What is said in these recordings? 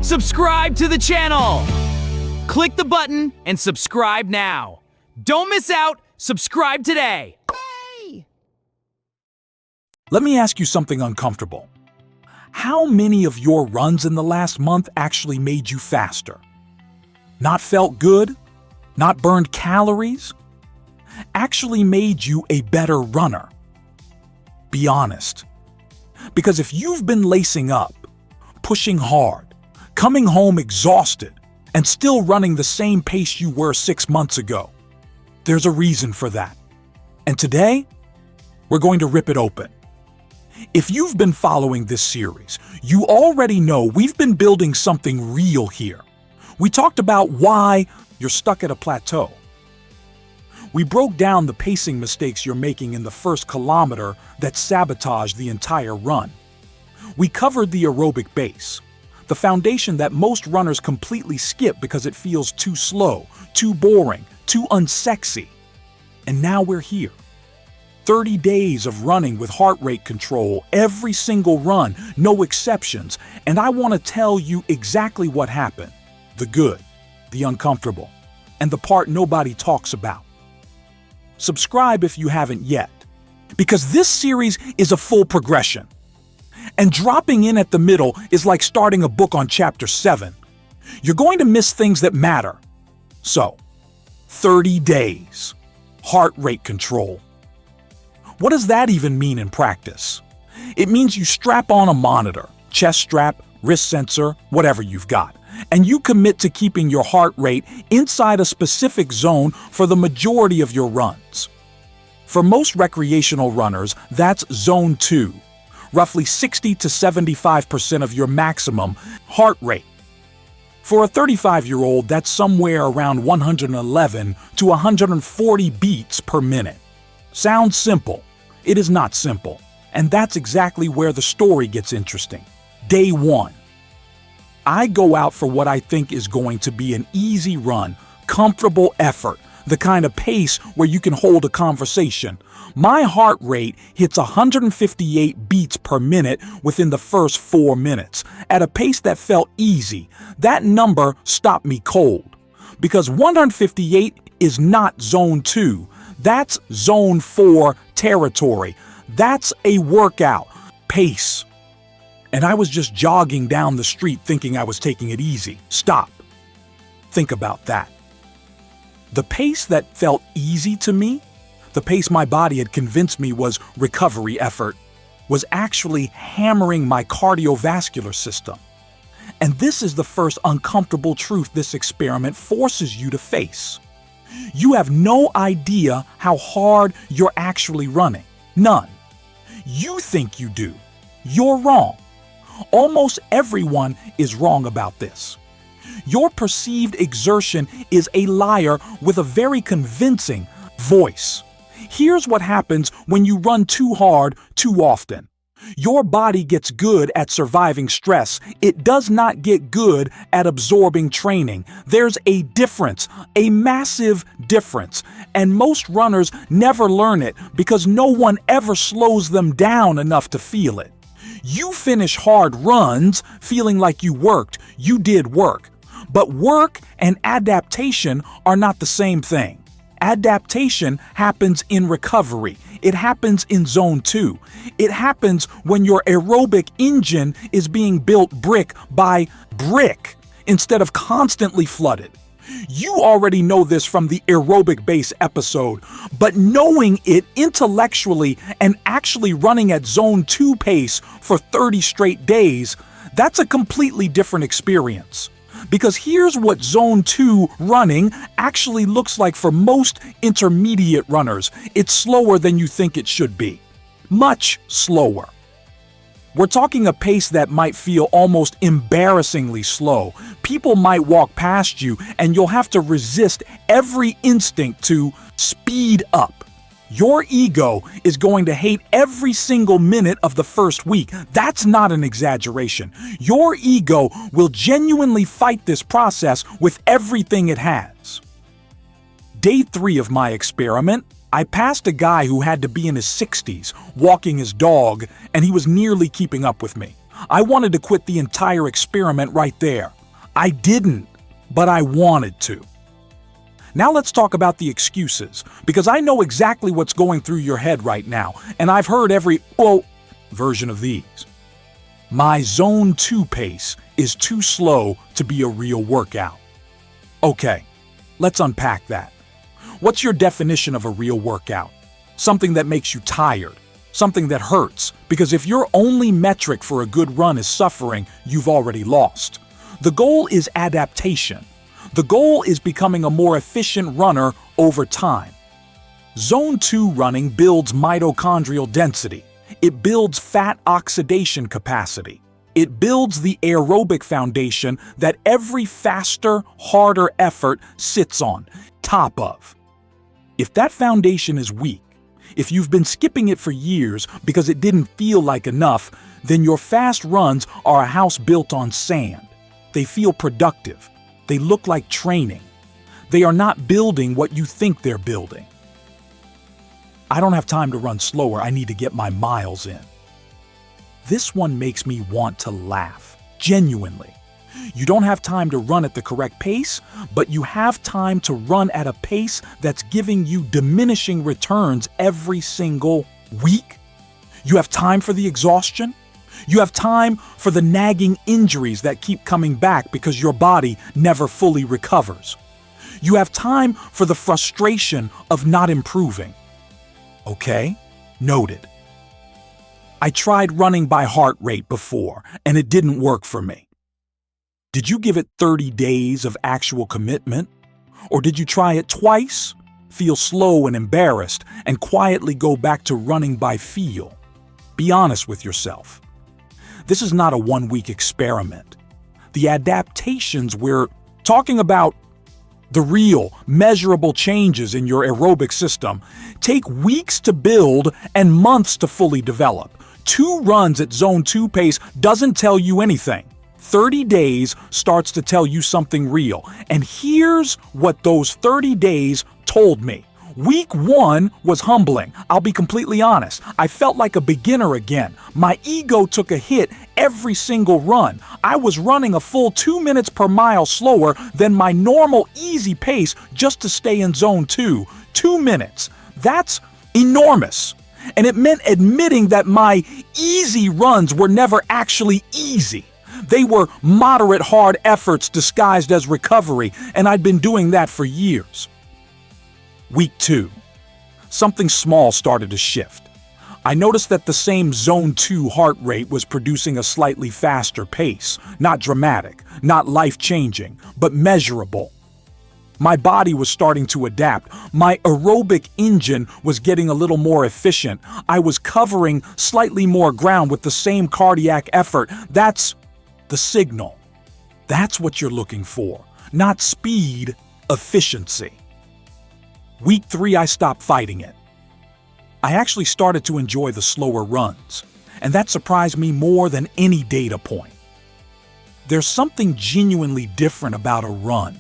Subscribe to the channel! Click the button and subscribe now. Don't miss out, subscribe today! Let me ask you something uncomfortable. How many of your runs in the last month actually made you faster? Not felt good? Not burned calories? Actually made you a better runner? Be honest. Because if you've been lacing up, pushing hard, coming home exhausted, and still running the same pace you were 6 months ago, there's a reason for that. And today, we're going to rip it open. If you've been following this series, you already know we've been building something real here. We talked about why you're stuck at a plateau. We broke down the pacing mistakes you're making in the first kilometer that sabotage the entire run. We covered the aerobic base, the foundation that most runners completely skip because it feels too slow, too boring, too unsexy. And now we're here. 30 days of running with heart rate control, every single run, no exceptions, and I want to tell you exactly what happened. The good, the uncomfortable, and the part nobody talks about. Subscribe if you haven't yet, because this series is a full progression. And dropping in at the middle is like starting a book on chapter 7. You're going to miss things that matter. So, 30 days, heart rate control. What does that even mean in practice? It means you strap on a monitor, chest strap, wrist sensor, whatever you've got, and you commit to keeping your heart rate inside a specific zone for the majority of your runs. For most recreational runners, that's zone 2, roughly 60 to 75% of your maximum heart rate. For a 35-year-old, that's somewhere around 111 to 140 beats per minute. Sounds simple. It is not simple. And that's exactly where the story gets interesting. Day 1. I go out for what I think is going to be an easy run, comfortable effort, the kind of pace where you can hold a conversation. My heart rate hits 158 beats per minute within the first 4 minutes, at a pace that felt easy. That number stopped me cold. Because 158 is not zone 2. That's zone 4 territory. That's a workout pace. And I was just jogging down the street thinking I was taking it easy. Stop. Think about that. The pace that felt easy to me, the pace my body had convinced me was recovery effort, was actually hammering my cardiovascular system. And this is the first uncomfortable truth this experiment forces you to face. You have no idea how hard you're actually running. None. You think you do. You're wrong. Almost everyone is wrong about this. Your perceived exertion is a liar with a very convincing voice. Here's what happens when you run too hard too often. Your body gets good at surviving stress. It does not get good at absorbing training. There's a difference, a massive difference. And most runners never learn it because no one ever slows them down enough to feel it. You finish hard runs feeling like you worked. You did work. But work and adaptation are not the same thing. Adaptation happens in recovery. It happens in zone 2. It happens when your aerobic engine is being built brick by brick instead of constantly flooded. You already know this from the aerobic base episode, but knowing it intellectually and actually running at zone 2 pace for 30 straight days, that's a completely different experience. Because here's what zone 2 running actually looks like for most intermediate runners. It's slower than you think it should be. Much slower. We're talking a pace that might feel almost embarrassingly slow. People might walk past you and you'll have to resist every instinct to speed up. Your ego is going to hate every single minute of the first week. That's not an exaggeration. Your ego will genuinely fight this process with everything it has. Day 3 of my experiment, I passed a guy who had to be in his 60s, walking his dog, and he was nearly keeping up with me. I wanted to quit the entire experiment right there. I didn't, but I wanted to. Now let's talk about the excuses, because I know exactly what's going through your head right now, and I've heard every version of these. My Zone 2 pace is too slow to be a real workout. Okay, let's unpack that. What's your definition of a real workout? Something that makes you tired, something that hurts, because if your only metric for a good run is suffering, you've already lost. The goal is adaptation. The goal is becoming a more efficient runner over time. Zone 2 running builds mitochondrial density. It builds fat oxidation capacity. It builds the aerobic foundation that every faster, harder effort sits on, top of. If that foundation is weak, if you've been skipping it for years because it didn't feel like enough, then your fast runs are a house built on sand. They feel productive. They look like training. They are not building what you think they're building. I don't have time to run slower. I need to get my miles in. This one makes me want to laugh, genuinely. You don't have time to run at the correct pace, but you have time to run at a pace that's giving you diminishing returns every single week. You have time for the exhaustion. You have time for the nagging injuries that keep coming back because your body never fully recovers. You have time for the frustration of not improving. Okay, noted. I tried running by heart rate before, and it didn't work for me. Did you give it 30 days of actual commitment? Or did you try it twice, feel slow and embarrassed, and quietly go back to running by feel? Be honest with yourself. This is not a one-week experiment. The adaptations we're talking about, the real, measurable changes in your aerobic system, take weeks to build and months to fully develop. 2 runs at Zone 2 pace doesn't tell you anything. 30 days starts to tell you something real. And here's what those 30 days told me. Week 1 was humbling. I'll be completely honest. I felt like a beginner again. My ego took a hit every single run. I was running a full 2 minutes per mile slower than my normal easy pace just to stay in Zone 2. 2 minutes. That's enormous. And it meant admitting that my easy runs were never actually easy. They were moderate hard efforts disguised as recovery, and I'd been doing that for years. Week 2. Something small started to shift. I noticed that the same Zone 2 heart rate was producing a slightly faster pace. Not dramatic, not life-changing, but measurable. My body was starting to adapt. My aerobic engine was getting a little more efficient. I was covering slightly more ground with the same cardiac effort. That's the signal. That's what you're looking for. Not speed, efficiency. Week 3, I stopped fighting it. I actually started to enjoy the slower runs, and that surprised me more than any data point. There's something genuinely different about a run,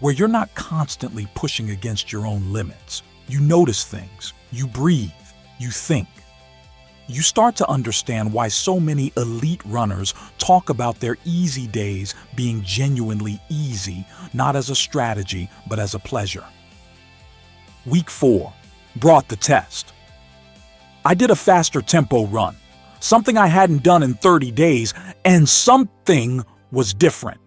where you're not constantly pushing against your own limits. You notice things, you breathe, you think. You start to understand why so many elite runners talk about their easy days being genuinely easy, not as a strategy, but as a pleasure. Week 4 brought the test. I did a faster tempo run, something I hadn't done in 30 days, and something was different.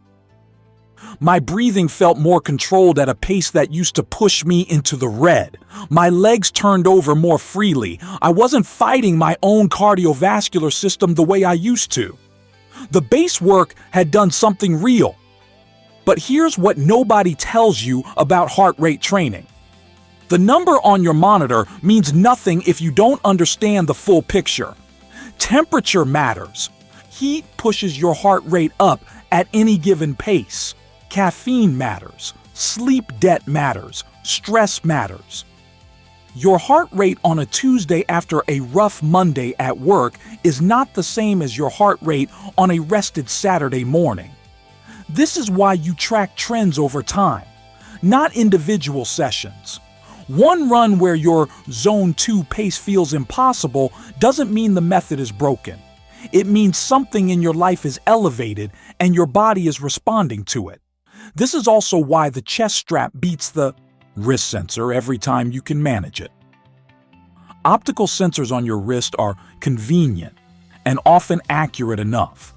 My breathing felt more controlled at a pace that used to push me into the red. My legs turned over more freely. I wasn't fighting my own cardiovascular system the way I used to. The base work had done something real. But here's what nobody tells you about heart rate training. The number on your monitor means nothing if you don't understand the full picture. Temperature matters. Heat pushes your heart rate up at any given pace. Caffeine matters. Sleep debt matters. Stress matters. Your heart rate on a Tuesday after a rough Monday at work is not the same as your heart rate on a rested Saturday morning. This is why you track trends over time, not individual sessions. One run where your Zone 2 pace feels impossible doesn't mean the method is broken. It means something in your life is elevated and your body is responding to it. This is also why the chest strap beats the wrist sensor every time you can manage it. Optical sensors on your wrist are convenient and often accurate enough.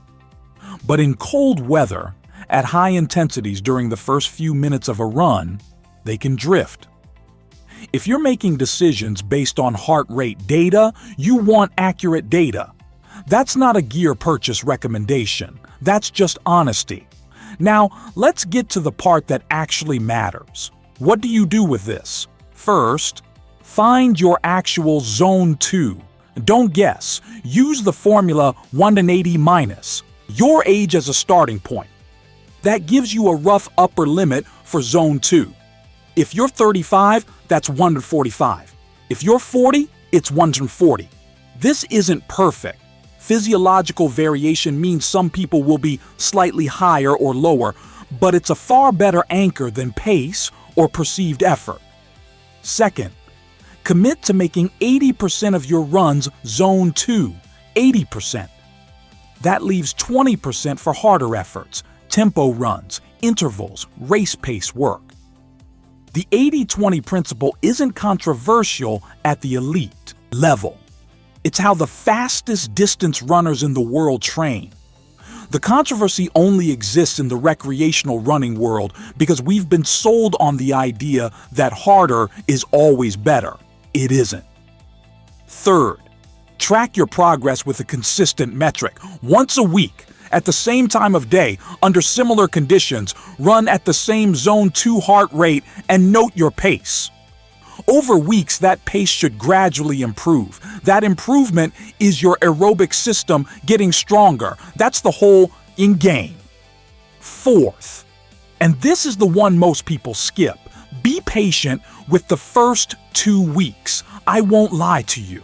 But in cold weather, at high intensities during the first few minutes of a run, they can drift. If you're making decisions based on heart rate data, you want accurate data. That's not a gear purchase recommendation. That's just honesty. Now, let's get to the part that actually matters. What do you do with this? First, find your actual zone 2. Don't guess. Use the formula 180 minus, your age as a starting point. That gives you a rough upper limit for zone 2. If you're 35, that's 145. If you're 40, it's 140. This isn't perfect. Physiological variation means some people will be slightly higher or lower, but it's a far better anchor than pace or perceived effort. Second, commit to making 80% of your runs zone 2, 80%. That leaves 20% for harder efforts, tempo runs, intervals, race pace work. The 80-20 principle isn't controversial at the elite level. It's how the fastest distance runners in the world train. The controversy only exists in the recreational running world because we've been sold on the idea that harder is always better. It isn't. Third, track your progress with a consistent metric. Once a week, at the same time of day, under similar conditions, run at the same zone 2 heart rate and note your pace. Over weeks, that pace should gradually improve. That improvement is your aerobic system getting stronger. That's the whole in-game. Fourth, and this is the one most people skip, be patient with the first 2 weeks. I won't lie to you.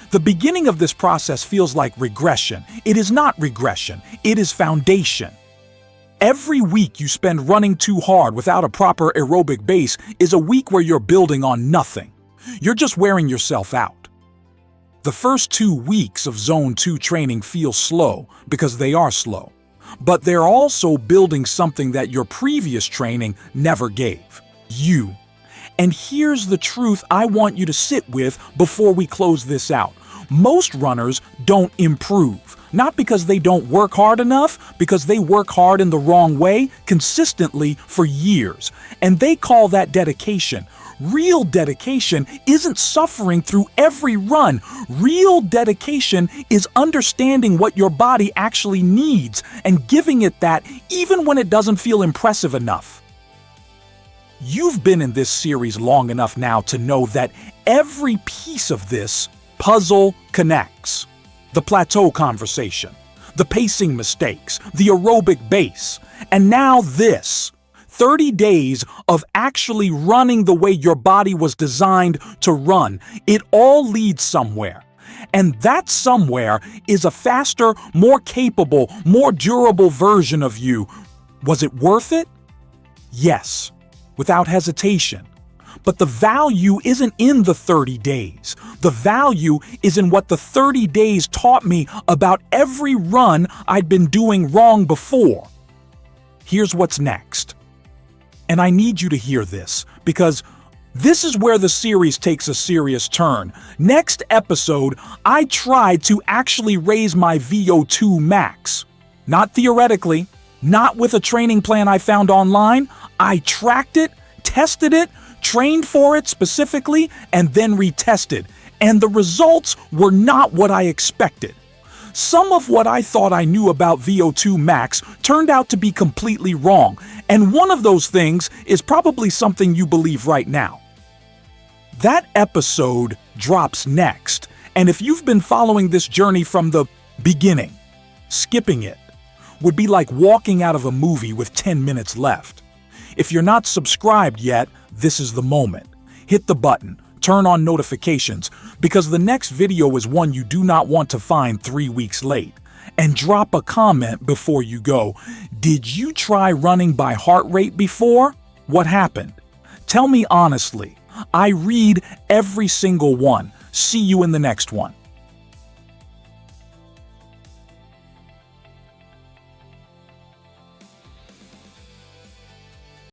The beginning of this process feels like regression. It is not regression, it is foundation. Every week you spend running too hard without a proper aerobic base is a week where you're building on nothing. You're just wearing yourself out. The first 2 weeks of Zone 2 training feel slow because they are slow, but they're also building something that your previous training never gave. You. And here's the truth I want you to sit with before we close this out. Most runners don't improve. Not because they don't work hard enough, because they work hard in the wrong way, consistently for years. And they call that dedication. Real dedication isn't suffering through every run. Real dedication is understanding what your body actually needs and giving it that even when it doesn't feel impressive enough. You've been in this series long enough now to know that every piece of this puzzle connects. The plateau conversation, the pacing mistakes, the aerobic base, and now this. 30 days of actually running the way your body was designed to run. It all leads somewhere. And that somewhere is a faster, more capable, more durable version of you. Was it worth it? Yes, without hesitation. But the value isn't in the 30 days. The value is in what the 30 days taught me about every run I'd been doing wrong before. Here's what's next. And I need you to hear this, because this is where the series takes a serious turn. Next episode, I tried to actually raise my VO2 max. Not theoretically, not with a training plan I found online. I tracked it, tested it, trained for it specifically, and then retested. And the results were not what I expected. Some of what I thought I knew about VO2 max turned out to be completely wrong. And one of those things is probably something you believe right now. That episode drops next. And if you've been following this journey from the beginning, skipping it would be like walking out of a movie with 10 minutes left. If you're not subscribed yet, this is the moment. Hit the button, turn on notifications, because the next video is one you do not want to find 3 weeks late. And drop a comment before you go. Did you try running by heart rate before? What happened? Tell me honestly. I read every single one. See you in the next one.